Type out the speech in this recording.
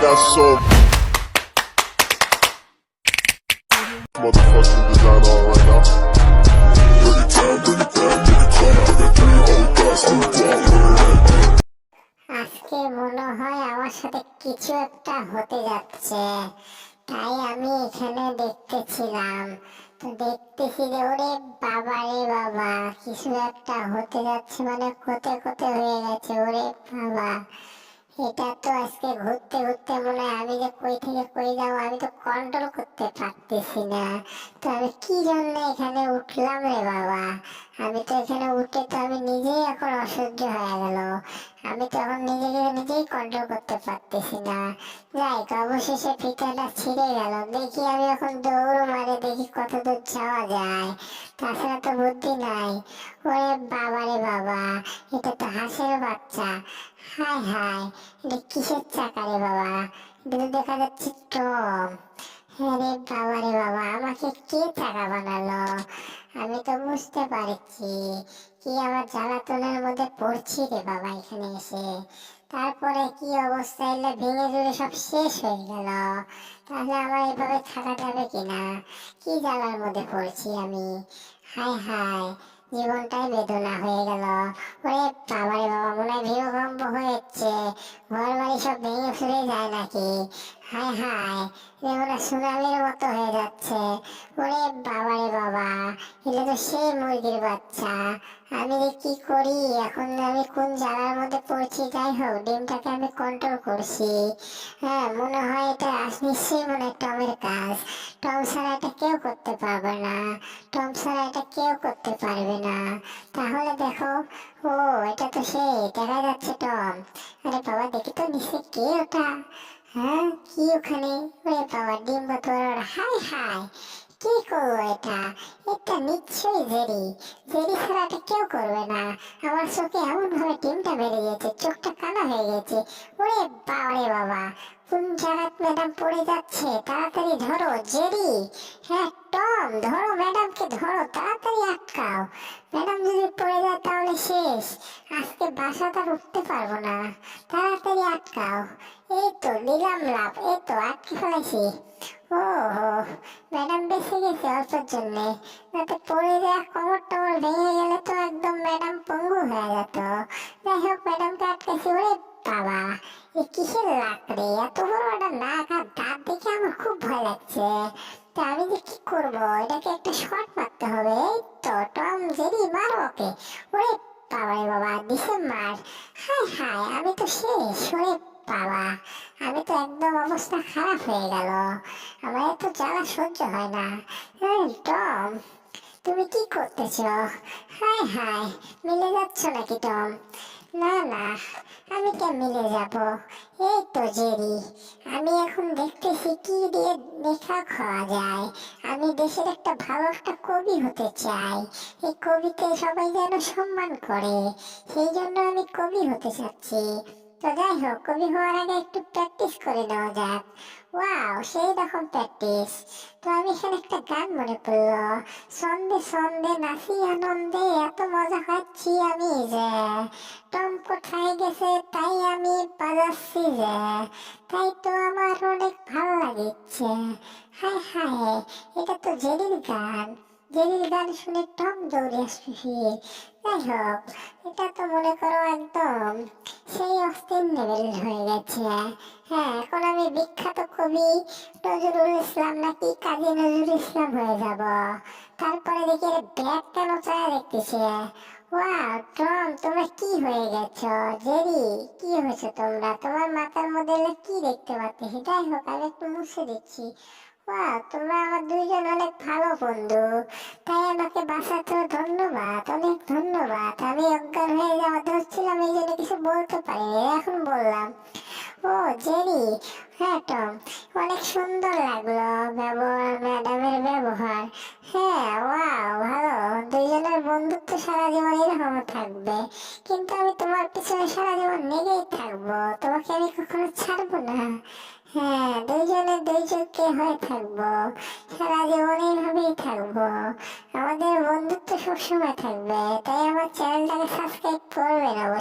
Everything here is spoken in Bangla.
got some motherfucking design on right now. Bring it down, bring it down, bring it down. I got 3 old guys to walk. আজকে মনে হয় আমার সাথে কিছু একটা হতে যাচ্ছে, তাই আমি এখানে দেখতেছিলাম। তো দেখতেছি যে ওরে বাবা রে বাবা, কিছু একটা হতে যাচ্ছে, মানে কোতে কোতে হয়ে গেছে। ওরে বাবা, এটা তো আজকে ঘুরতে ঘুরতে মনে হয় আমি যে কই থেকে কই যাবো আমি তো কন্ট্রোল করতে পারতেছি না। তো আমি কি জন্য এখানে উঠলাম রে বাবা? আমি তো এখানে উঠে তো আমি নিজেই এখন অসহ্য হয়ে গেল। আমি তো এখন নিজেকে নিজেই কন্ট্রোল করতে পারতেছি না। যাই তো, অবশেষে ফিতাটা ছিঁড়ে গেল। দেখি আমি এখন দৌড় মারে, দেখি কত দূর যাওয়া যায়। তাছাড়া তো বুদ্ধি নাই। ওরে বাবা রে বাবা, এটা তো হাঁসের বাচ্চা। হায় হায়, এটা কিসের চাকা রে বাবা? এটা তো দেখা যাচ্ছে টম। হ্যাঁ রে বাবা রে বাবা, আমাকে কে চাকা বানালো? আমি তো বুঝতে পারছি কি আমার জ্বালাতনের মধ্যে পড়ছি রে বাবা এখানে এসে। তারপরে কি অবস্থা, এলে ভেঙে চুরে সব শেষ হয়ে গেল। তাহলে আমার এভাবে থাকা যাবে কিনা? কি জ্বালার মধ্যে পড়ছি আমি। হায় হায়, জীবনটাই বেদনা হয়ে গেল। ওরে বাবা রে বাবা, মনে হয় ভূমিকম্প হয়েছে। ঘর বাড়ি সব ভেঙে ফিরে যায় নাকি? হায় হায়, এগুলো সুনামির মতো হয়ে যাচ্ছে। ওরে বাবা রে বাবা, এটা তো সেই মুরগির বাচ্চা। আমি যে কি করি এখন, আমি কোন জায়গার মধ্যে পড়ছি। যাই হোক, ডিমটাকে আমি কন্ট্রোল করছি। হ্যাঁ, মনে হয় এটা নিশ্চয়ই মনে হয় টমের কাজ। টম ছাড়া এটা কেউ করতে পারবে না। টম ছাড়া এটা কেউ করতে পারবে না। তাহলে দেখো, ও এটা তো সেই দেখা যাচ্ছে টম। আরে বাবা, দেখি তো নিচে কে ওটা? হ্যাঁ, কি ওখানে? ওরে বাবা, ডিম বোতল। হাই হাই, কি করবো এটা? এটা নিশ্চয়ই জেরি। জেরি ছাড়া এটা কেউ করবে না। আমার চোখে এমন ভাবে ডিমটা বেড়ে গেছে, চোখটা কানা হয়ে গেছে। ওরে বাবা রে বাবা, কোন জায়গায় ম্যাডাম পড়ে যাচ্ছে? তাড়াতাড়ি ধরো জেরি। হ্যাঁ টম, ধরো ম্যাডামকে, ধরো তাড়াতাড়ি আটকাও। ম্যাডাম যদি পড়ে যায় তাহলে শেষ। আজকে বাসাটা উঠতে পারবো না। তাড়াতাড়ি আটকাও। এই তো দিলাম লাভ, এই তো আটকে ফেলেছি। ও হো, ম্যাডাম বেঁচে গেছে অল্পের জন্যে। যাতে পড়ে যায় কোমর টোমর ভেঙে গেলে তো একদম ম্যাডাম পঙ্গু হয়ে যেত। যাই হোক, ম্যাডামকে আটকেছি। ওরে বাবা, এ কিসের লাকড়ি? এত বড় একটা নাক আর দাঁত দেখে আমার খুব ভয় লাগছে। তা আমি যে কি করবো? এটাকে একটা শট মারতে হবে। এই তো টম, জেরি মারো ওকে। ওরে বাবা রে বাবা, দিছে মার। হায় হায়, আমি তো শেষ। ওরে বাবা, আমি তো একদম অবস্থা খারাপ হয়ে গেল। আমার এত জ্বালা সহ্য হয় না। এই টম, তুমি কি করতেছ? হায় হায়, মিলে যাচ্ছ নাকি টম? না না, আমি কে মিলে যাব? এই তো জেরি, আমি এখন দেখতেছি কি দিয়ে লেখা খাওয়া যায়। আমি দেশের একটা ভালো একটা কবি হতে চাই। এই কবিতে সবাই যেন সম্মান করে, সেই জন্য আমি কবি হতে চাচ্ছি। তো যাই হোক, কবি হওয়ার আগে একটু প্র্যাকটিস করে নেওয়া যাক। ওয়াও, সেই রকম প্র্যাকটিস। তো আমি এখানে একটা গান মনে পড়লো। সন্ধে সন্ধে নাচি আনন্দে, এত মজা পাচ্ছি আমি যে। টম কোথায় গেছে তাই আমি বাজাচ্ছি যে। তাই তো আমার অনেক ভালো লাগছে। হায় হায়, এটা তো জেরির গান। জেরির গান শুনে টম দৌড়ে আসছি। যাই হোক, এটা তো মনে করো একদম সেই অস্থির লেভেল হয়ে গেছে। হ্যাঁ, এখন আমি বিখ্যাত কবি নজরুল ইসলাম নাকি কাজী নজরুল ইসলাম হয়ে যাব। তারপরে দেখি ব্যাগ কেন চায় দেখতেছি। ওয়াও টম, তোমরা কি হয়ে গেছো? জেরি, কি হয়েছে তোমরা? তোমার মাথার মধ্যে কি দেখতে পাচ্ছি? যাই হোক, আমি একটু মুছে দিচ্ছি। ওয়াও, তোমরা আমার দুইজন অনেক ভালো বন্ধু, তাই আমাকে বাঁচাতে ধন্যবাদ, অনেক ধন্যবাদ। আমি অজ্ঞান হয়ে যাওয়া ধরছিলাম, এই জন্য কিছু বলতে পারিনি, এখন বললাম। ও জেরি, হ্যাঁ টম, অনেক সুন্দর লাগলো ব্যবহার, ম্যাডামের ব্যবহার। হ্যাঁ ওয়াও, ভালো। দুইজনের বন্ধুত্ব সারা জীবন এরকম থাকবে। কিন্তু আমি তোমার পিছনে সারা জীবন লেগেই থাকবো, তোমাকে আমি কখনো ছাড়বো না। হ্যাঁ, দুইজনে দুইজনকে হয়ে থাকবো, সারা জীবন এইভাবেই থাকবো। আমাদের বন্ধুত্ব সবসময় থাকবে। তাই আমার চ্যানেলটাকে সাবস্ক্রাইব করবেন অবশ্যই।